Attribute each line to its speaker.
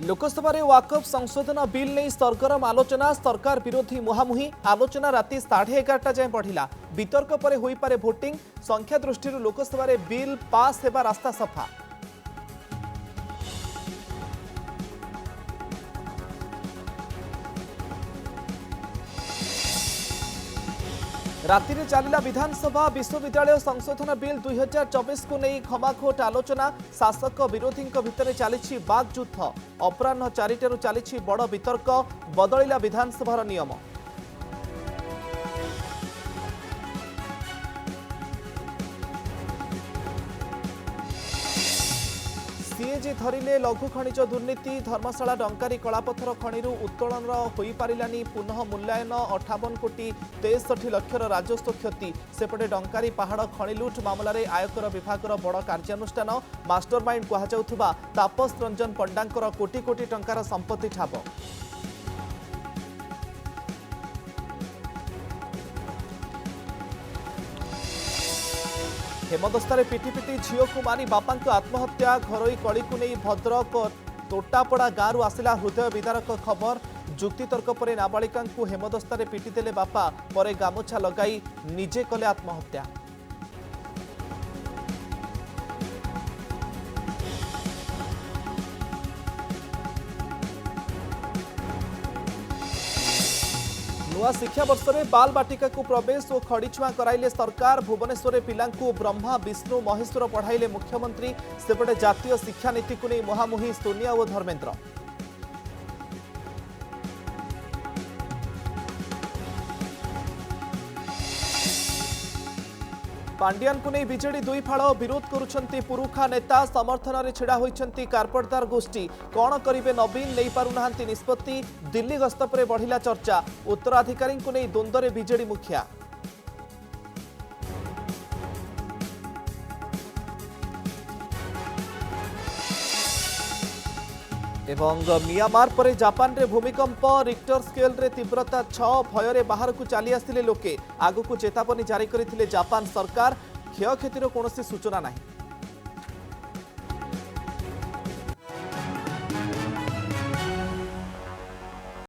Speaker 1: लोकसभा वाकफ संशोधन बिल नहीं सरगरम आलोचना सरकार विरोधी मुहांमुही आलोचना राति 11:30 जाए बढ़िला वितर्क पर होई पारे भोटिंग संख्या दृष्टि लोकसभा बिल पास हेबा रास्ता सफा। राति चलिला विधानसभा विश्वविद्यालय संशोधन बिल 2024 को नहीं घमाघोट आलोचना शासक विरोधी भितर चली बागयुद्ध अपराह 4 चली बड़ वितर्क बदलिला विधानसभा नियम। सीएजी धरिले लघु खनिज दुर्नीति धर्मशाला डंकारी कलापथर खणि उत्तोलन हो पारानी पुनः मूल्यांकन 58 कोटी 63 लक्षर राजस्व क्षति सेपटे डंकारी पहाड़ खणि लुट मामलें आयकर विभाग बड़ कार्यानुष्ठान मास्टरमाइंड कहुवा तापस रंजन पंडांकर कोटी कोटी टंकार संपत्ति ठाब। हेमदस्तार पिटिपिटी झील को मारी बापा आत्महत्या घरोई कली को नहीं भद्रक तोटापड़ा गाँव आसला हृदय विदारक खबर जुक्तितर्क पर नाबालिका हेमदस्तार पिटिदेले बापा पर गामुछा लगाई निजे कले आत्महत्या। नूआ शिक्षा वर्ष में बाल बाटिका को प्रवेश और खड़ीछुआ कराइले सरकार भुवनेश्वर पिला ब्रह्मा विष्णु महेश्वर पढ़ाइले मुख्यमंत्री सेपटे जातीय शिक्षा नीति को नहीं मुहांमुही सोनिया और धर्मेन्द्र। पांडियान को नहीं बीजेडी दुई फाड़ विरोध करुछंती पुरुखा नेता समर्थन में छिड़ा होइछंती कारपटदार गोष्ठी कौन करिवे नवीन नहीं पारुनाहांती निष्पत्ति दिल्ली गस्त पर बढ़िला चर्चा उत्तराधिकारी को नहीं द्वंद्व में बीजेडी मुखिया। एवं मियांमार पर जापान रे भूमिकंप रिक्टर स्केल रे तीव्रता 6 भय बाहर को चली आसिले लोके आगु को चेतावनी जारी करथिले जापान सरकार क्षयक्षतिर कौन सूचना नहीं।